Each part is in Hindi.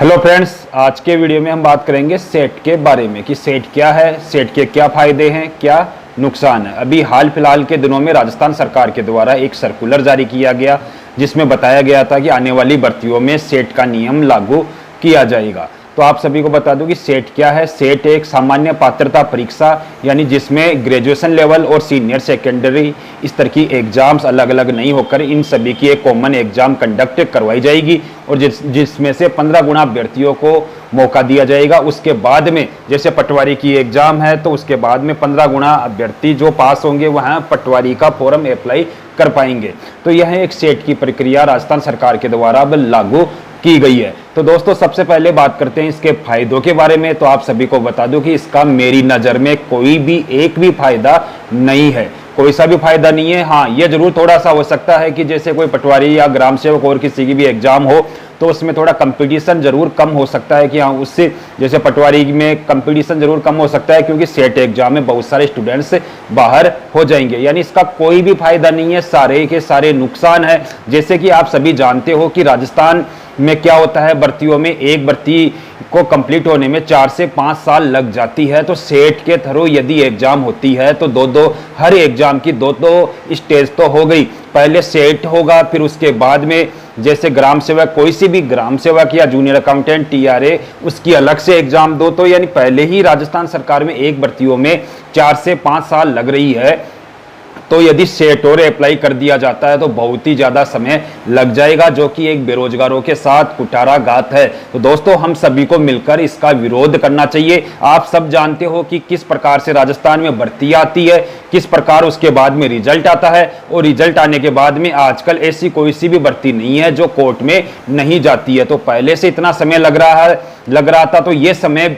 हेलो फ्रेंड्स, आज के वीडियो में हम बात करेंगे सेट के बारे में कि सेट क्या है, सेट के क्या फ़ायदे हैं, क्या नुकसान है। अभी हाल फिलहाल के दिनों में राजस्थान सरकार के द्वारा एक सर्कुलर जारी किया गया जिसमें बताया गया था कि आने वाली भर्तियों में सेट का नियम लागू किया जाएगा। तो आप सभी को बता दूं कि सेट क्या है। सेट एक सामान्य पात्रता परीक्षा यानी जिसमें ग्रेजुएशन लेवल और सीनियर सेकेंडरी स्तर की एग्जाम्स अलग अलग नहीं होकर इन सभी की एक कॉमन एग्जाम कंडक्ट करवाई जाएगी और जिसमें से 15 गुना अभ्यर्थियों को मौका दिया जाएगा। उसके बाद में जैसे पटवारी की एग्जाम है तो उसके बाद में 15 गुना अभ्यर्थी जो पास होंगे वहाँ पटवारी का फॉर्म अप्लाई कर पाएंगे। तो यह एक सेट की प्रक्रिया राजस्थान सरकार के द्वारा अब लागू की गई है। तो दोस्तों, सबसे पहले बात करते हैं इसके फायदों के बारे में। तो आप सभी को बता दूं कि इसका मेरी नज़र में कोई भी एक भी फायदा नहीं है, कोई सा भी फायदा नहीं है। हाँ, ये जरूर थोड़ा सा हो सकता है कि जैसे कोई पटवारी या ग्राम सेवक और किसी की भी एग्जाम हो तो उसमें थोड़ा कंपटीशन जरूर कम हो सकता है कि हाँ, उससे जैसे पटवारी में कंपटीशन जरूर कम हो सकता है क्योंकि सेट एग्जाम में बहुत सारे स्टूडेंट्स बाहर हो जाएंगे। यानी इसका कोई भी फायदा नहीं है, सारे के सारे नुकसान है। जैसे कि आप सभी जानते हो कि राजस्थान में क्या होता है, भर्तियों में एक भर्ती को कंप्लीट होने में 4 से 5 साल लग जाती है। तो सेट के थ्रू यदि एग्जाम होती है तो दो हर एग्जाम की दो स्टेज तो हो गई। पहले सेट होगा, फिर उसके बाद में जैसे ग्राम सेवक, कोई सी भी ग्राम सेवक या जूनियर अकाउंटेंट टीआरए, उसकी अलग से एग्जाम दो। तो यानी पहले ही राजस्थान सरकार में एक भर्तियों में 4 से 5 साल लग रही है। तो यदि सेट और अप्लाई कर दिया जाता है तो बहुत ही ज़्यादा समय लग जाएगा, जो कि एक बेरोजगारों के साथ कुठाराघात है। तो दोस्तों, हम सभी को मिलकर इसका विरोध करना चाहिए। आप सब जानते हो कि किस प्रकार से राजस्थान में भर्ती आती है, किस प्रकार उसके बाद में रिजल्ट आता है, और रिजल्ट आने के बाद में आजकल ऐसी कोई सी भी भर्ती नहीं है जो कोर्ट में नहीं जाती है। तो पहले से इतना समय लग रहा था तो ये समय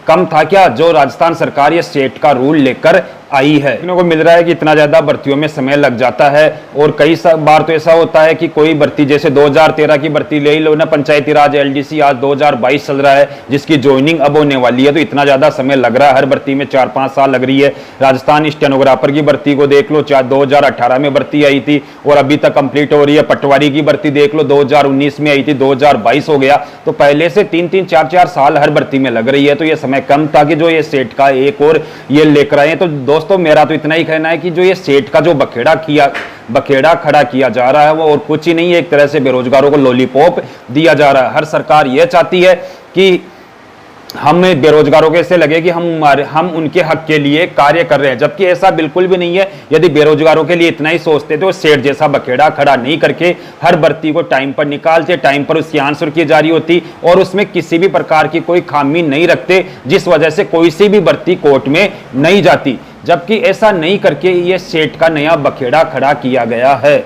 कम था क्या जो राजस्थान सरकार ये सेट का रूल लेकर आई है। देखने को मिल रहा है कि इतना ज़्यादा भर्तियों में समय लग जाता है। और कई बार तो ऐसा होता है कि कोई भर्ती जैसे 2013 की भर्ती ले लो ना, पंचायती राज एलडीसी, आज 2022 चल रहा है जिसकी ज्वाइनिंग अब होने वाली है। तो इतना ज़्यादा समय लग रहा है, हर भर्ती में 4-5 साल लग रही है। राजस्थान स्टेनोग्राफर की भर्ती को देख लो, 2018 में भर्ती आई थी और अभी तक कंप्लीट हो रही है। पटवारी की भर्ती देख लो, 2019 में आई थी, 2022 हो गया। तो पहले से 3-3, 4-4 साल हर भर्ती में लग रही है। तो ये समय कम था कि जो ये सेट का एक और ये लेकर आए। तो दोस्तों, मेरा तो इतना ही कहना है कि जो ये सेट का जो बखेड़ा खड़ा किया जा रहा है वो और कुछ ही नहीं है, एक तरह से बेरोजगारों को लॉलीपॉप दिया जा रहा है। हर सरकार ये चाहती है कि हम बेरोजगारों के ऐसे लगे कि हम उनके हक के लिए कार्य कर रहे हैं, जबकि ऐसा बिल्कुल भी नहीं है। यदि बेरोजगारों के लिए इतना ही सोचते तो सेट जैसा बखेड़ा खड़ा नहीं करके हर भर्ती को टाइम पर निकालते, टाइम पर उसकी आंसर की जारी होती और उसमें किसी भी प्रकार की कोई खामी नहीं रखते जिस वजह से कोई सी भी भर्ती कोर्ट में नहीं जाती। जबकि ऐसा नहीं करके ये सेट का नया बखेड़ा खड़ा किया गया है।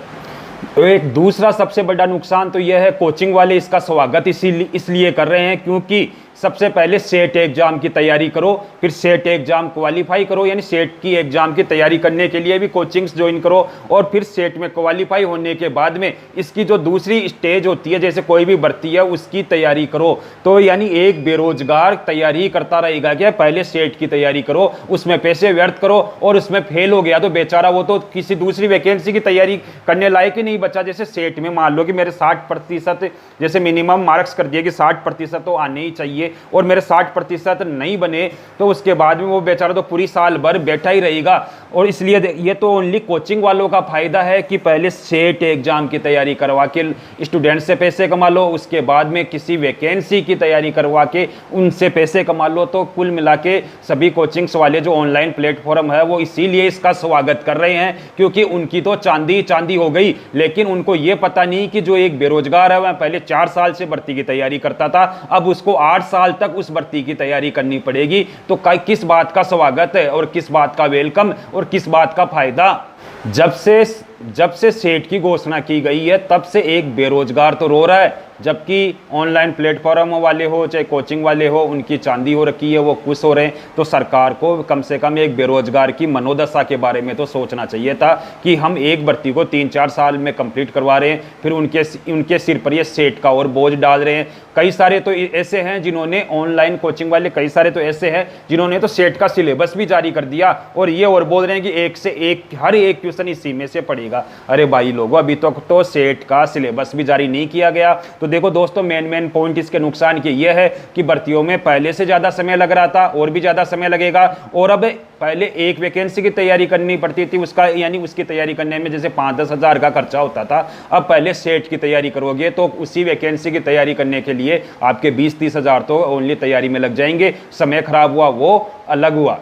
तो एक दूसरा सबसे बड़ा नुकसान तो यह है, कोचिंग वाले इसका स्वागत इसलिए कर रहे हैं क्योंकि सबसे पहले सेट एग्जाम की तैयारी करो, फिर सेट एग्जाम क्वालिफाई करो, यानी सेट की एग्जाम की तैयारी करने के लिए भी कोचिंग्स ज्वाइन करो और फिर सेट में क्वालिफाई होने के बाद में इसकी जो दूसरी स्टेज होती है जैसे कोई भी भर्ती है उसकी तैयारी करो। तो यानी एक बेरोजगार तैयारी करता रहेगा क्या, पहले सेट की तैयारी करो, उसमें पैसे व्यर्थ करो और उसमें फेल हो गया तो बेचारा वो तो किसी दूसरी वैकेंसी की तैयारी करने लायक ही नहीं बचा। जैसे सेट में मान लो कि मेरे 60% जैसे मिनिमम मार्क्स कर दिए कि 60% तो आने ही चाहिए और मेरे 60% नहीं बने तो उसके बाद में वो बेचारा तो पूरी साल भर बैठा ही रहेगा। और इसलिए ये तो ओनली कोचिंग वालों का फायदा है कि पहले सेट एग्जाम की तैयारी करवा के स्टूडेंट से पैसे कमा लो, उसके बाद में किसी वैकेंसी की तैयारी करवा के उनसे पैसे कमा लो। तो कुल मिला के सभी कोचिंग्स वाले जो ऑनलाइन प्लेटफॉर्म है वो इसीलिए इसका स्वागत कर रहे हैं क्योंकि उनकी तो चांदी हो गई। लेकिन उनको ये पता नहीं कि जो एक बेरोजगार है वह पहले 4 साल से भर्ती की तैयारी करता था, अब उसको 8 साल तक उस भर्ती की तैयारी करनी पड़ेगी। तो किस बात का स्वागत है और किस बात का वेलकम और किस बात का फायदा। जब से सेट की घोषणा की गई है तब से एक बेरोजगार तो रो रहा है, जबकि ऑनलाइन प्लेटफॉर्म वाले हो चाहे कोचिंग वाले हो उनकी चांदी हो रखी है, वो खुश हो रहे हैं। तो सरकार को कम से कम एक बेरोजगार की मनोदशा के बारे में तो सोचना चाहिए था कि हम एक भर्ती को 3-4 साल में कंप्लीट करवा रहे हैं, फिर उनके सिर पर ये सेट का और बोझ डाल रहे हैं। कई सारे तो ऐसे हैं जिन्होंने ऑनलाइन कोचिंग वाले, कई सारे तो ऐसे हैं जिन्होंने तो सेट का सिलेबस भी जारी कर दिया और ये और बोल रहे हैं कि एक से एक हर एक क्वेश्चन इसी में से पढ़ेगा। अरे भाई लोगों, अभी तक तो सेट का सिलेबस भी जारी नहीं किया गया। तो देखो दोस्तों, मेन पॉइंट इसके नुकसान की यह है कि भर्तियों में पहले से ज़्यादा समय लग रहा था, और भी ज़्यादा समय लगेगा। और अब पहले एक वैकेंसी की तैयारी करनी पड़ती थी, उसका यानी उसकी तैयारी करने में जैसे 5-10 हज़ार का खर्चा होता था, अब पहले सेट की तैयारी करोगे तो उसी वैकेंसी की तैयारी करने के लिए आपके 20-30 हज़ार तो ओनली तैयारी में लग जाएंगे। समय खराब हुआ वो अलग हुआ।